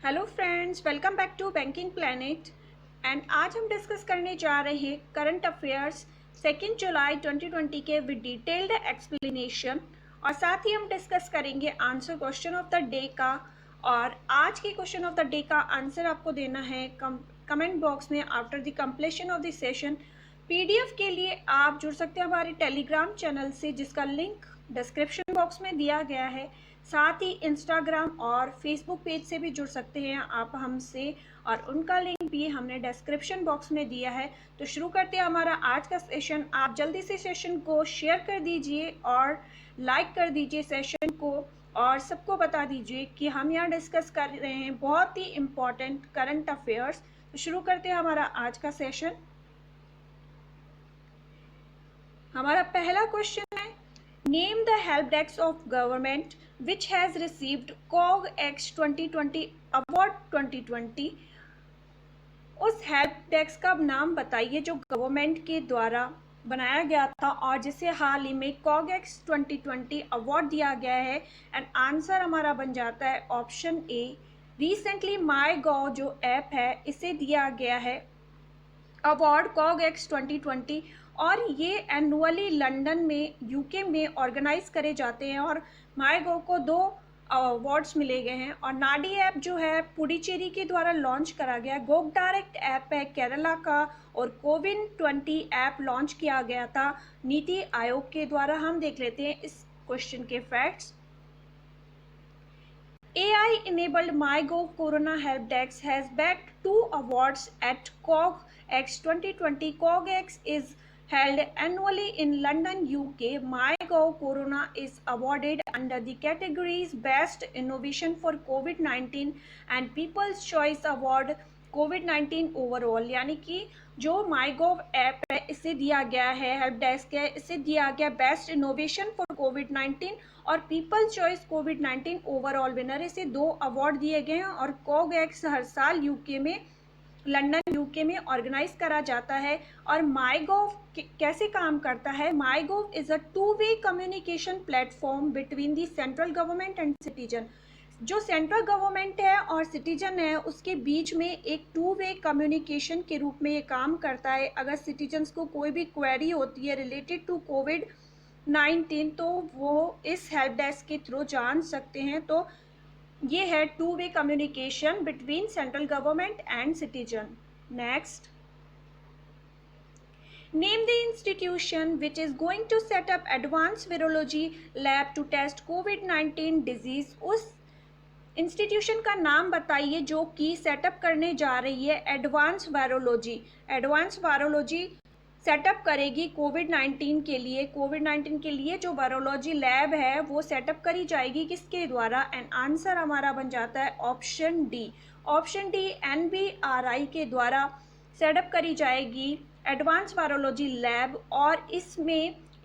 Hello friends, welcome back to banking planet. And आज हम discuss करने जा रहे हैं करंट अफेयर्स 2 जुलाई 2020 के विद डिटेल्ड एक्सप्लेनेशन। और साथ ही हम डिस्कस करेंगे answer question of the day का। और आज के क्वेश्चन ऑफ द डे का आंसर आपको देना है कमेंट बॉक्स में after the completion of the session. PDF के लिए आप जुड़ सकते हैं हमारे टेलीग्राम चैनल से, जिसका लिंक डिस्क्रिप्शन बॉक्स में दिया गया है। साथ ही इंस्टाग्राम और फेसबुक पेज से भी जुड़ सकते हैं आप हमसे, और उनका लिंक भी हमने डिस्क्रिप्शन बॉक्स में दिया है। तो शुरू करते हैं हमारा आज का सेशन। आप जल्दी से सेशन को शेयर कर दीजिए और लाइक कर दीजिए सेशन को, और सबको बता दीजिए कि हम यहाँ डिस्कस कर रहे हैं बहुत ही इम्पोर्टेंट करंट अफेयर्स। तो शुरू करते हैं हमारा आज का सेशन। हमारा पहला क्वेश्चन है, name the help desk of government which has received कॉग x 2020 award 2020। उस हेल्प डेस्क का नाम बताइए जो गवर्नमेंट के द्वारा बनाया गया था और जिसे हाल ही में कॉग एक्स 2020 अवार्ड दिया गया है। एंड आंसर हमारा बन जाता है ऑप्शन ए। रिसेंटली माई गॉव जो ऐप है, इसे दिया गया है अवार्ड कॉग एक्स 2020, और ये एनुअली लंदन में यूके में ऑर्गेनाइज करे जाते हैं। और माई गो को 2 अवार्ड्स मिले गए हैं। और नाडी ऐप जो है पुडुचेरी के द्वारा लॉन्च करा गया। गोग डायरेक्ट ऐप है केरला का, और कोविन 20 ऐप लॉन्च किया गया था नीति आयोग के द्वारा। हम देख लेते हैं इस क्वेश्चन के facts. AI-enabled MyGov Corona Help Desk has bagged 2 awards at COG-X 2020. COG-X is held annually in London, UK. MyGov Corona is awarded under the categories Best Innovation for COVID-19 and People's Choice Award COVID-19 overall. यानी कि जो MyGov app है, इसे दिया गया है, help desk है, इसे दिया गया बेस्ट इनोवेशन फॉर COVID-19 और people choice COVID-19 overall winner. इसे 2 अवार्ड दिए गए हैं। और कॉग एक्स हर साल यूके में, लंदन यूके में ऑर्गेनाइज करा जाता है। और माईगोव कैसे काम करता है? MyGov is a two way communication platform between the central government and citizen. जो सेंट्रल गवर्नमेंट है और सिटीजन है, उसके बीच में एक 2-वे कम्युनिकेशन के रूप में ये काम करता है। अगर सिटीजन्स को कोई भी क्वेरी होती है रिलेटेड टू COVID-19, तो वो इस हेल्प डेस्क के थ्रू जान सकते हैं। तो ये है two way communication between central government and citizen. Next, name the institution which is going to set up advanced virology lab to test COVID-19 disease। उस इंस्टीट्यूशन का नाम बताइए जो कि सेटअप करने जा रही है advance virology. Advance virology setup करेगी कोविड-19 के लिए। कोविड-19 के लिए जो वायरोलॉजी लैब है वो सेटअप करी जाएगी किसके द्वारा? एंड आंसर हमारा बन जाता है option D. Option D NBRI के द्वारा सेटअप करी जाएगी एडवांस वायरोलॉजी लैब। और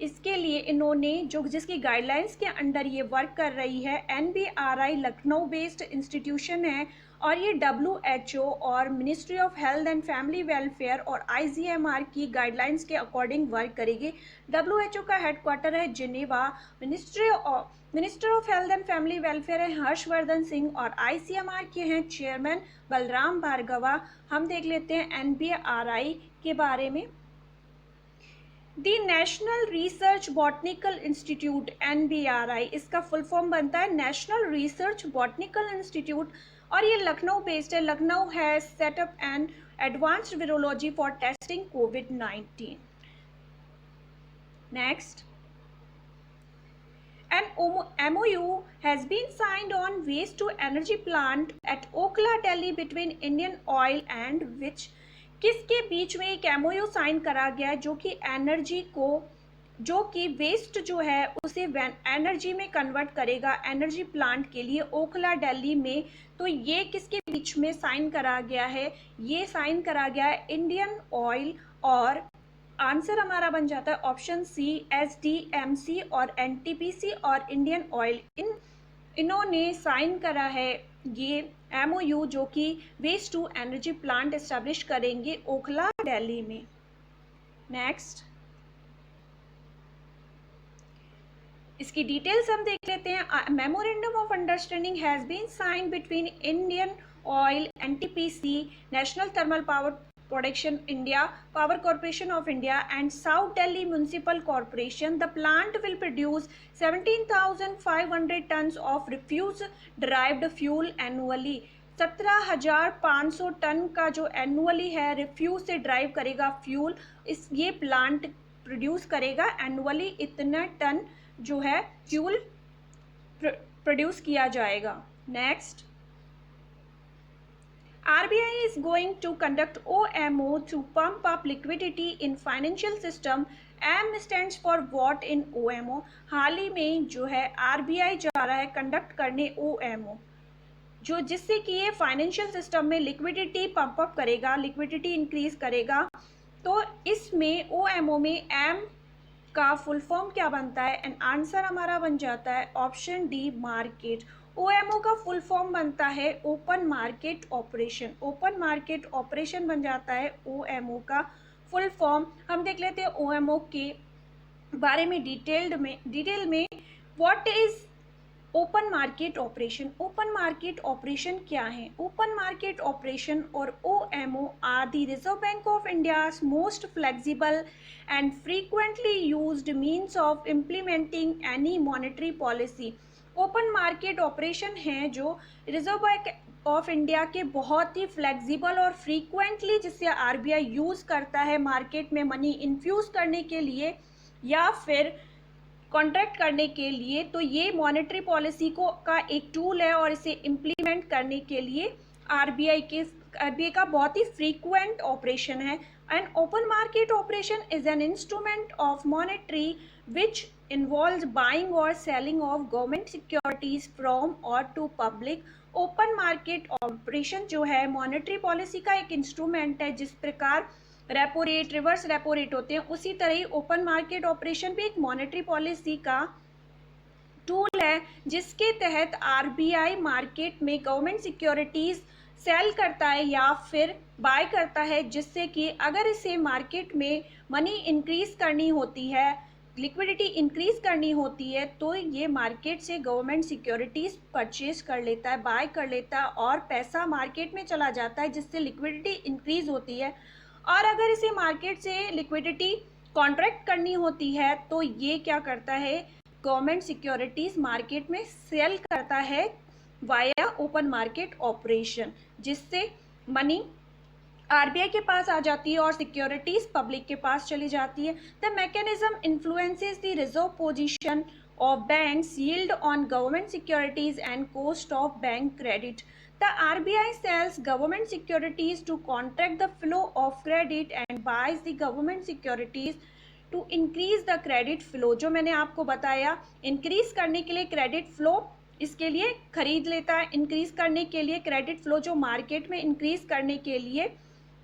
इसके लिए इन्होंने जो जिसकी गाइडलाइंस के अंडर ये वर्क कर रही है, NBRI लखनऊ बेस्ड इंस्टीट्यूशन है। और ये WHO और ministry of health and family welfare और ICMR की गाइडलाइंस के अकॉर्डिंग वर्क करेगी। WHO का हेडक्वार्टर है Geneva. Minister of health and family welfare है हर्षवर्धन सिंह, और ICMR के हैं चेयरमैन बलराम भार्गवा। हम देख लेते हैं NBRI के बारे में। The National Research Botanical Institute NBRI, इसका फुल फॉर्म बनता है नेशनल रिसर्च बॉटनिकल इंस्टीट्यूट, और ये लखनऊ बेस्ड है। Lucknow has setup N advanced virology for testing COVID-19। Next, an MOU has been signed on waste to energy plant at Okla, Delhi between Indian Oil and which। किसके बीच में एक MOU sign करा गया है जो कि एनर्जी को, जो कि वेस्ट जो है उसे एनर्जी में कन्वर्ट करेगा एनर्जी प्लांट के लिए ओखला दिल्ली में। तो ये किसके बीच में साइन करा गया है? ये साइन करा गया है इंडियन ऑयल, और आंसर हमारा बन जाता है ऑप्शन सी SDMC और NTPC और इंडियन ऑयल। इन्होंने साइन करा है ये MOU जो कि waste to energy plant establish करेंगे ओखला दिल्ली में। नेक्स्ट, इसकी डिटेल्स हम देख लेते हैं। Memorandum of understanding has been sign between Indian oil, NTPC, national thermal power production India, Power Corporation of India, and South Delhi Municipal Corporation. The plant will produce 17,500 tons of refuse-derived fuel annually. 17,500 ton का जो annually है refuse से drive करेगा fuel, इस ये plant produce करेगा annually, इतना ton जो है फ्यूल प्रोड्यूस किया जाएगा. Next, RBI is going to conduct OMO to pump up liquidity in financial system. M stands for what in OMO? हाल ही में जो है RBI जा रहा है कंडक्ट करने OMO, जो जिससे कि ये फाइनेंशियल सिस्टम में लिक्विडिटी पंप अप करेगा, लिक्विडिटी इंक्रीज करेगा. तो इसमें OMO में M का फुल फॉर्म क्या बनता है? एंड आंसर हमारा बन जाता है ऑप्शन डी, मार्केट. OMO का फुल फॉर्म बनता है open market operation. Open market operation बन जाता है OMO का फुल फॉर्म. हम देख लेते हैं OMO के बारे में डिटेल में. What is open market operation? Open market operation क्या है? ओपन मार्केट ऑपरेशन और OMO are the reserve bank of India's most flexible and frequently used means of implementing any monetary policy. Open market operation है जो reserve bank of India के बहुत ही flexible और frequently जिससे RBI यूज़ करता है मार्केट में मनी इन्फ्यूज़ करने के लिए या फिर कॉन्ट्रैक्ट करने के लिए. तो ये मॉनेटरी पॉलिसी को का एक टूल है और इसे इम्प्लीमेंट करने के लिए RBI का बहुत ही फ्रीक्वेंट ऑपरेशन है. And open market operation is an instrument of monetary which involves buying or selling of government securities from or to public. Open market operation जो है मॉनेटरी पॉलिसी का एक इंस्ट्रूमेंट है. जिस प्रकार repo rate, reverse repo rate होते हैं, उसी तरह ही ओपन मार्केट ऑपरेशन भी एक मॉनेटरी पॉलिसी का टूल है जिसके तहत RBI मार्केट में गवर्नमेंट सिक्योरिटीज सेल करता है या फिर बाय करता है, जिससे कि अगर इसे मार्केट में मनी इंक्रीज करनी होती है, लिक्विडिटी इंक्रीज करनी होती है, तो ये मार्केट से गवर्नमेंट सिक्योरिटीज़ परचेज कर लेता है, बाय कर लेता है और पैसा मार्केट में चला जाता है जिससे लिक्विडिटी इंक्रीज होती है. और अगर इसे मार्केट से लिक्विडिटी कॉन्ट्रैक्ट करनी होती है तो ये क्या करता है, गवर्नमेंट सिक्योरिटीज़ मार्केट में सेल करता है वाया ओपन मार्केट ऑपरेशन, जिससे मनी RBI के पास आ जाती है और सिक्योरिटीज पब्लिक के पास चली जाती है. The mechanism influences the reserve position of banks, yield on government securities and cost of bank credit. The RBI sells government securities to contract the flow of credit and buys the government securities to increase the credit flow. जो मैंने आपको बताया, increase करने के लिए credit flow इसके लिए खरीद लेता है, इंक्रीज करने के लिए क्रेडिट फ्लो जो मार्केट में इंक्रीज करने के लिए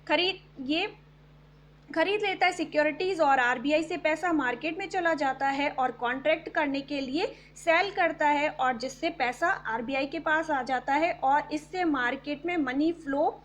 खरीद लेता है सिक्योरिटीज़ और RBI से पैसा मार्केट में चला जाता है और कॉन्ट्रैक्ट करने के लिए सेल करता है और जिससे पैसा RBI के पास आ जाता है और इससे मार्केट में मनी फ्लो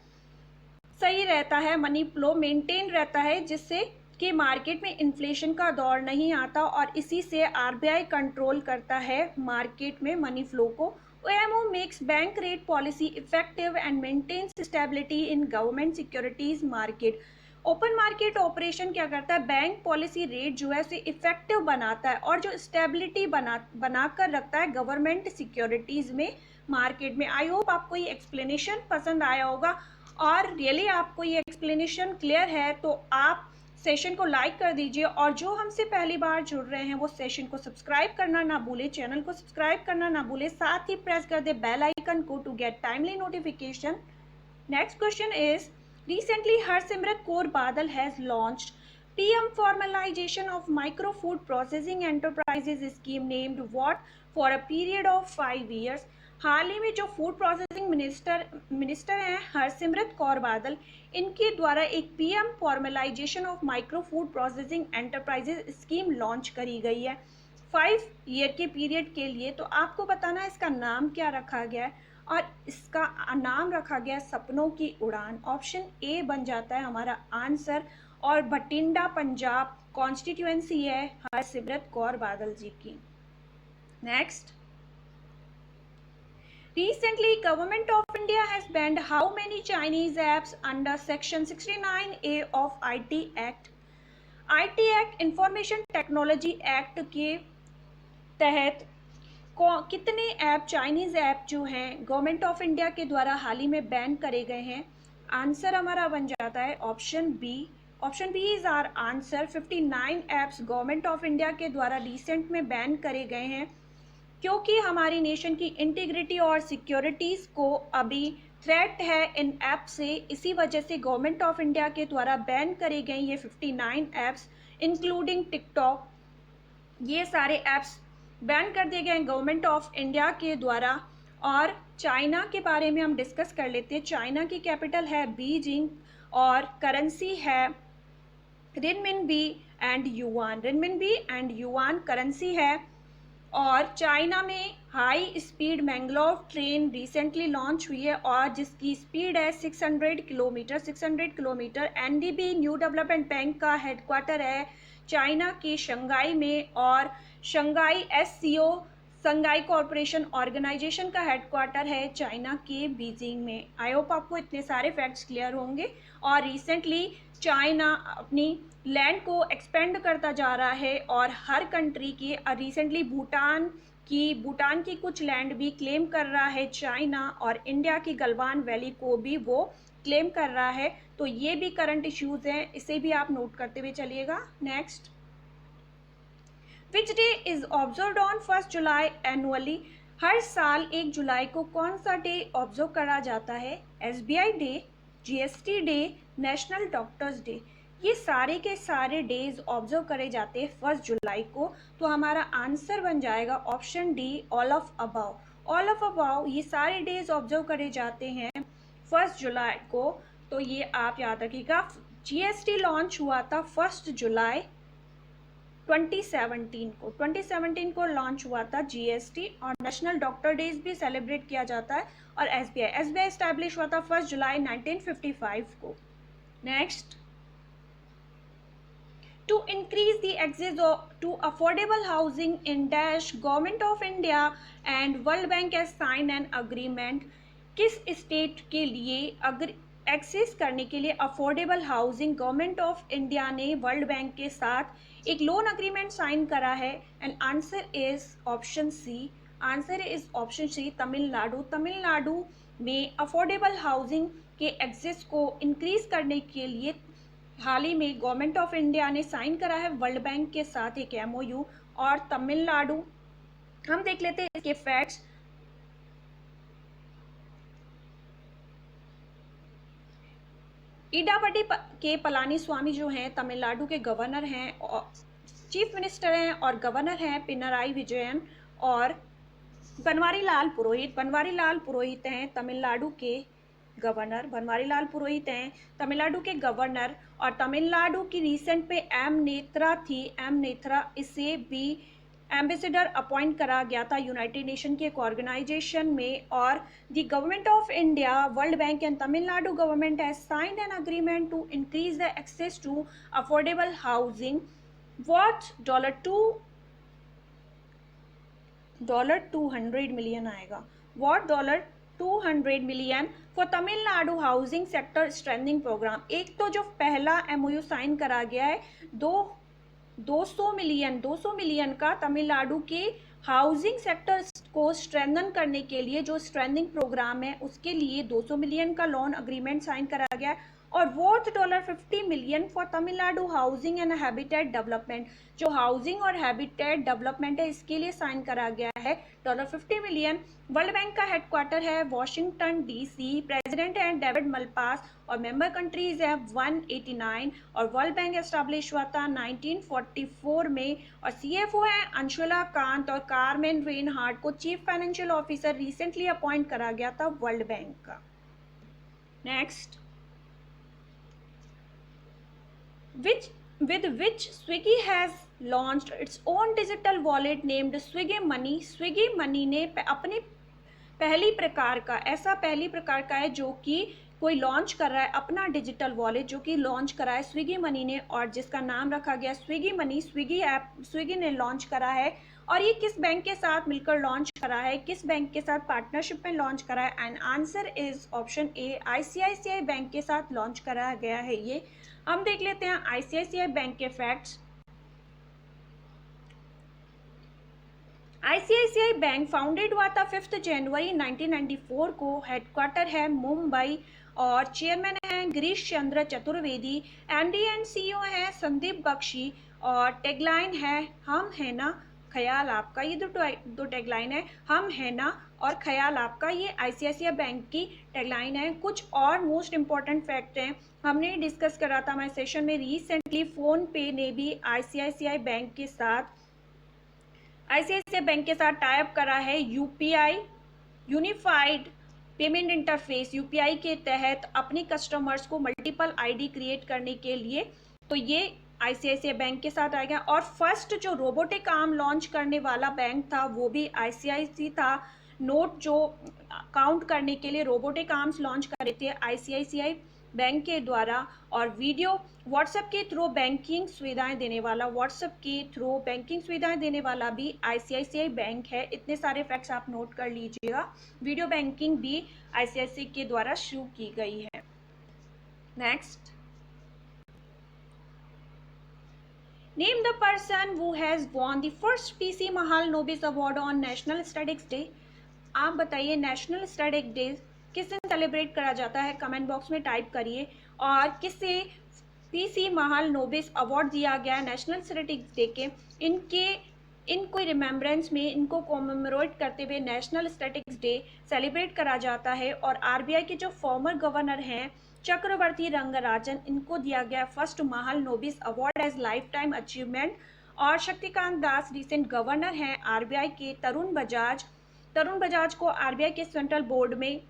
सही रहता है, मनी फ्लो मेंटेन रहता है, जिससे कि मार्केट में इन्फ्लेशन का दौर नहीं आता और इसी से RBI कंट्रोल करता है मार्केट में मनी फ्लो को. OMO makes bank rate policy effective and maintains stability in government securities market. Open market operation क्या करता है, बैंक पॉलिसी रेट जो है उसे इफेक्टिव बनाता है और जो स्टेबिलिटी बना कर रखता है गवर्नमेंट सिक्योरिटीज़ में मार्केट में. आई होप आपको ये एक्सप्लेनेशन पसंद आया होगा और रियली आपको ये एक्सप्लेनेशन क्लियर है तो आप सेशन को लाइक कर दीजिए और जो हमसे पहली बार जुड़ रहे हैं वो सेशन को सब्सक्राइब करना ना भूले, चैनल को सब्सक्राइब करना ना भूले, साथ ही प्रेस कर दे बेल आइकन को to get timely notification. Next question is, recently Harsimrat Kaur Badal has launched PM formalization of micro food processing enterprises scheme named what for a period of 5 years. हाल ही में जो फूड प्रोसेसिंग मिनिस्टर हैं हरसिमरत कौर बादल, इनके द्वारा एक PM formalisation of micro food processing enterprises scheme launch करी गई है 5 ईयर के पीरियड के लिए. तो आपको बताना है इसका नाम क्या रखा गया है और इसका नाम रखा गया है सपनों की उड़ान. ऑप्शन ए बन जाता है हमारा आंसर और भटिंडा पंजाब कॉन्स्टिट्यूएंसी है हरसिमरत कौर बादल जी की. Next, Recently, Government of India has banned how many Chinese apps under Section 69A of IT Act? IT Act information technology act के तहत कितने ऐप चाइनीज़ ऐप जो हैं गवर्नमेंट ऑफ इंडिया के द्वारा हाल ही में बैन करे गए हैं? आंसर हमारा बन जाता है option B. Option B is our answer. 59 apps government of India के द्वारा रिसेंट में बैन करे गए हैं क्योंकि हमारी नेशन की इंटीग्रिटी और सिक्योरिटीज़ को अभी थ्रेट है इन ऐप से। इसी वजह से गवर्नमेंट ऑफ इंडिया के द्वारा बैन करे गए ये 59 ऐप्स इंक्लूडिंग टिकटॉक, ये सारे ऐप्स बैन कर दिए गए हैं गवर्नमेंट ऑफ इंडिया के द्वारा। और चाइना के बारे में हम डिस्कस कर लेते हैं। चाइना की कैपिटल है बीजिंग और करेंसी है renminbi and yuan. Renminbi and yuan currency है। और चाइना में high speed maglev train recently launch हुई है और जिसकी स्पीड है 600 kilometre. NDB New Development Bank का हेडक्वार्टर है चाइना के शंघाई में और Shanghai SCO Shanghai corporation organisation का हेडक्वार्टर है चाइना के बीजिंग में। आई होप आपको इतने सारे फैक्ट्स क्लियर होंगे। और रिसेंटली चाइना अपनी लैंड को एक्सपेंड करता जा रहा है और हर कंट्री की रिसेंटली भूटान की कुछ लैंड भी क्लेम कर रहा है चाइना और इंडिया की गलवान वैली को भी वो क्लेम कर रहा है। तो ये भी करंट इश्यूज हैं, इसे भी आप नोट करते हुए चलिएगा। Next, which day is observed on 1 July annually? हर साल 1 जुलाई को कौन सा डे ऑब्जर्व करा जाता है? SBI day, GST day, national doctors day. ये सारे के सारे डेज ऑब्जर्व करे जाते हैं 1 जुलाई को। तो हमारा आंसर बन जाएगा option D, all of above. All of above ये सारे डेज ऑब्जर्व करे जाते हैं 1 जुलाई को। तो ये आप याद रखिएगा। जीएसटी लॉन्च हुआ था 1 जुलाई 2017 को लॉन्च हुआ था जीएसटी। और नेशनल डॉक्टर डेज भी सेलिब्रेट किया जाता है। और एसबीआई एस्टैब्लिश हुआ था 1 जुलाई 1955 को। Next, to increase the access to affordable housing in dash, government of India and World Bank has signed an agreement। किस स्टेट के लिए अगर एक्सेस करने के लिए affordable housing government of India ने वर्ल्ड बैंक के साथ एक लोन अग्रीमेंट साइन करा है? And answer is option C. Answer is option C, Tamil Nadu. Tamil Nadu में अफोर्डेबल हाउसिंग के एक्सेस को इंक्रीज करने के लिए हाल ही में गवर्नमेंट ऑफ इंडिया ने साइन करा है वर्ल्ड बैंक के साथ एक एमओयू। और तमिलनाडु, हम देख लेते हैं इसके फैक्ट्स। ईडापट्टी के पलानी स्वामी जो हैं तमिलनाडु के गवर्नर हैं और चीफ मिनिस्टर हैं और गवर्नर हैं पिनराई विजयन। और बनवारी लाल पुरोहित हैं तमिलनाडु के गवर्नर। बनवारी लाल पुरोहित हैं तमिलनाडु के गवर्नर। और तमिलनाडु की रिसेंट पे एम नेत्रा, इसे भी एम्बेसडर अपॉइंट करा गया था यूनाइटेड नेशन की एक ऑर्गेनाइजेशन में। और the government of India, world bank and Tamil Nadu government has signed an agreement to increase the access to affordable housing. What $200 million आएगा। What $200 million for Tamil Nadu housing sector strengthening programme. एक तो जो पहला MOU sign करा गया है 200 मिलियन का तमिलनाडु के हाउसिंग सेक्टर को स्ट्रेंथन करने के लिए जो स्ट्रेंथनिंग प्रोग्राम है उसके लिए 200 मिलियन का लोन अग्रीमेंट साइन करा गया है। और worth $50 million for Tamil Nadu housing and habitat development. जो हाउसिंग और हैबिटेट डेवलपमेंट है इसके लिए साइन करा गया है $50 मिलियन। वर्ल्ड बैंक का हेडक्वार्टर है वॉशिंगटन डीसी। प्रेसिडेंट है डेविड मलपास और मेंबर कंट्रीज है 189। और वर्ल्ड बैंक एस्टैब्लिश हुआ था 1944 में। और सीएफओ है अंशुला कांत और कार्मेन रेनहार्ट को chief financial officer recently appoint करा गया था वर्ल्ड बैंक का। Next, with which Swiggy has launched its own digital wallet named Swiggy Money। Swiggy Money ने अपने पहली प्रकार का है जो कि कोई लॉन्च कर रहा है अपना डिजिटल वॉलेट, जो कि लॉन्च करा है स्विगी मनी ने और जिसका नाम रखा गया Swiggy money. Swiggy app Swiggy ने लॉन्च करा है और ये किस बैंक के साथ मिलकर लॉन्च करा है, किस बैंक के साथ पार्टनरशिप में लॉन्च करा है? And answer is option A, ICICI bank के साथ लॉन्च कराया गया है ये। हम देख लेते हैं आईसीआईसीआई बैंक के फैक्ट्स। आईसीआईसीआई बैंक फाउंडेड हुआ था 5 जनवरी 1994 को। हेडक्वार्टर है मुंबई और चेयरमैन हैं Girish Chandra Chaturvedi. MD and CEO हैं संदीप बख्शी और टैगलाइन है हम है ना ख्याल आपका। ये दो टैगलाइन है, हम है ना और ख्याल आपका। ये आईसीआईसीआई बैंक की टैगलाइन है। कुछ और मोस्ट इंपॉर्टेंट फैक्ट हैं, हमने डिस्कस करा था हमारे सेशन में। रिसेंटली फोन पे ने भी आईसीआईसीआई बैंक के साथ टाइप करा है UPI, unified payment interface, UPI के तहत अपने कस्टमर्स को मल्टीपल आईडी क्रिएट करने के लिए। तो ये आईसीआईसीआई बैंक के साथ आएगा। और फर्स्ट जो रोबोटिक आर्म लॉन्च करने वाला बैंक था वो भी आईसीआईसी था। नोट जो काउंट करने के लिए रोबोटिक आर्म्स लॉन्च कर रहे थे आईसीआईसीआई बैंक के द्वारा। और वीडियो व्हाट्सएप के थ्रू बैंकिंग सुविधाएं देने वाला भी आईसीआईसीआई बैंक है। इतने सारे फैक्ट्स आप नोट कर लीजिएगा। वीडियो बैंकिंग भी आईसीआईसीआई के द्वारा शुरू की गई है। Next, name the person who has won the first PC Mahalanobis award on national statistics day. आप बताइए नेशनल स्टैटिस्टिक्स डे किस दिन सेलिब्रेट करा जाता है? कमेंट बॉक्स में टाइप करिए। और किसे पीसी महालनोबिस अवार्ड दिया गया है नेशनल स्टैटिस्टिक्स डे के? इनको रिमेम्बरेंस में, इनको कॉमेमोरेट करते हुए नेशनल स्टैटिस्टिक्स डे सेलिब्रेट करा जाता है। और आरबीआई के जो फॉर्मर गवर्नर हैं चक्रवर्ती रंगराजन, इनको दिया गया first Mahalanobis award as life time achievement. और शक्तिकांत दास रिसेंट गवर्नर हैं आरबीआई के। तरुण बजाज को आरबीआई के सेंट्रल बोर्ड में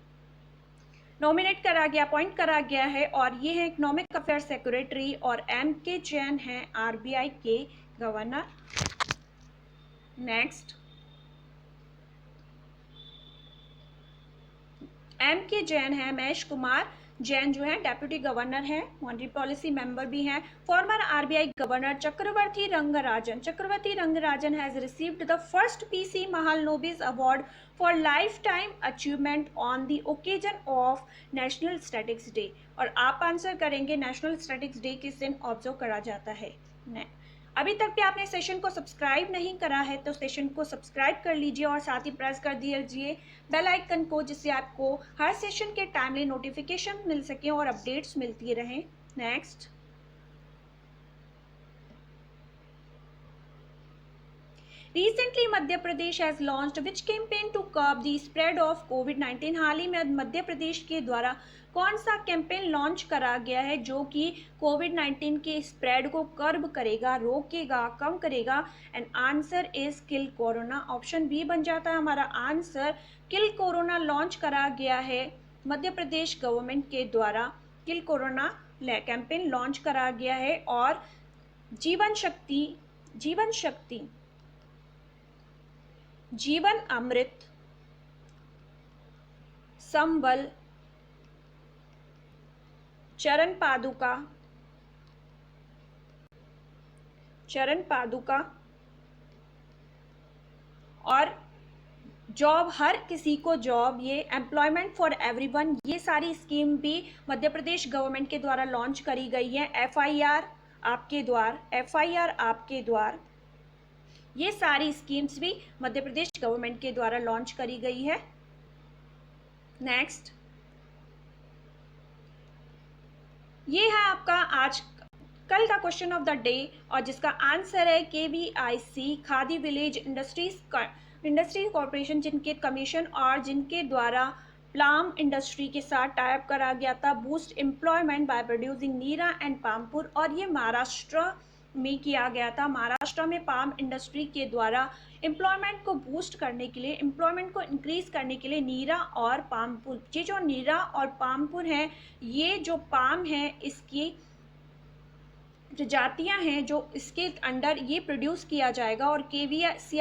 नॉमिनेट करा गया, अपॉइंट करा गया है और ये है इकोनॉमिक अफेयर सेक्रेटरी। और एम.के. जैन हैं आरबीआई के गवर्नर। Next, MK. जैन है, महेश कुमार जैन जो है डेप्यूटी गवर्नर हैं, मॉनेटरी पॉलिसी मेंबर भी हैं। Former RBI governor Chakravarthy Rangarajan has received the first PC Mahalanobis award for life time achievement on the occasion of national statistics day. और आप आंसर करेंगे नेशनल स्टैटिस्टिक्स डे किस दिन ऑब्जर्व करा जाता है। अभी तक भी आपने सेशन को सब्सक्राइब नहीं करा है तो सेशन को सब्सक्राइब कर लीजिए और साथ ही प्रेस कर दीजिए बेल आइकन को, जिससे आपको हर सेशन के टाइमली नोटिफिकेशन मिल सके और अपडेट्स मिलती रहें। Next, Recently, Madhya Pradesh has launched which campaign to curb the spread of COVID-19? हाल ही में मध्य प्रदेश के द्वारा कौन सा कैंपेन लॉन्च करा गया है जो कि कोविड-19 के स्प्रेड को कर्ब करेगा, रोकेगा, कम करेगा? And answer is kill corona. Option B बन जाता है हमारा आंसर। किल कोरोना लॉन्च करा गया है मध्य प्रदेश गवर्नमेंट के द्वारा। किल कोरोना कैंपेन लॉन्च करा गया है। और जीवन अमृत, संबल, चरण पादुका और जॉब, हर किसी को जॉब, ये एम्प्लॉयमेंट फॉर एवरीवन, ये सारी स्कीम भी मध्य प्रदेश गवर्नमेंट के द्वारा लॉन्च करी गई है। एफआईआर आपके द्वार, ये सारी स्कीम्स भी मध्य प्रदेश गवर्नमेंट के द्वारा लॉन्च करी गई है। नेक्स्ट, ये है आपका कल का क्वेश्चन ऑफ द डे और जिसका आंसर है KVIC, khadi village industries corporation, जिनके कमीशन और जिनके द्वारा प्लाम इंडस्ट्री के साथ टाइप करा गया था। Boost employment by producing Neera and Pampur, और ये महाराष्ट्र में किया गया था। महाराष्ट्र में पाम इंडस्ट्री के द्वारा एम्प्लॉयमेंट को बूस्ट करने के लिए, एम्प्लॉयमेंट को इंक्रीज करने के लिए नीरा और पामपुर, ये जो नीरा और पामपुर हैं, ये जो पाम है इसकी जो जातियां हैं जो इसके अंडर ये प्रोड्यूस किया जाएगा। और केवीआईसी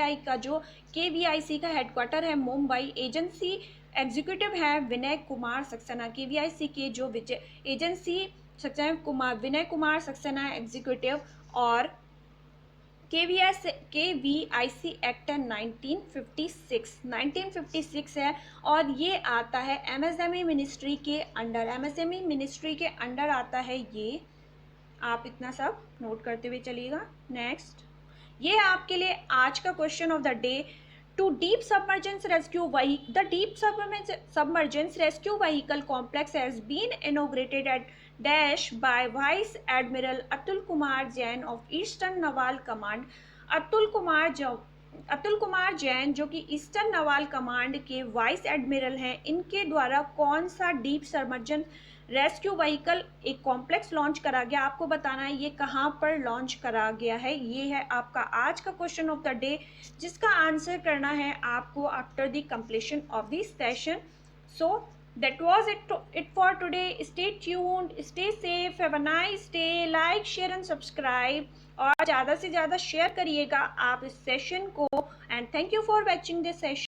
का हेडक्वार्टर है मुंबई। एजेंसी एग्जीक्यूटिव है विनय कुमार सक्सेना। केवीआईसी के जो एजेंसी विनय कुमार सक्सेना एग्जीक्यूटिव। और KVIC एक्ट है 1956 है, और ये आता है MSME मिनिस्ट्री के अंडर। MSME मिनिस्ट्री के अंडर आता है ये, आप इतना सब नोट करते हुए चलिएगा। नेक्स्ट, ये आपके लिए आज का question of the day. Two deep submergence rescue the deep submergence rescue vehicle complex has been inaugurated at dash by vice admiral Atul Kumar Jain of eastern naval command. Atul Kumar Jain जो कि ईस्टर्न नवाल कमांड के वाइस एडमिरल हैं, इनके द्वारा कौन सा deep submergence rescue vehicle एक complex launch करा गया। आपको बताना है ये कहाँ पर लॉन्च करा गया है। ये है आपका आज का क्वेश्चन ऑफ द डे, जिसका आंसर करना है आपको after the completion of this session. So that was it for today. Stay tuned, stay safe, have a nice day. Like, share and subscribe, और ज़्यादा से ज़्यादा शेयर करिएगा आप इस सेशन को। And thank you for watching this session.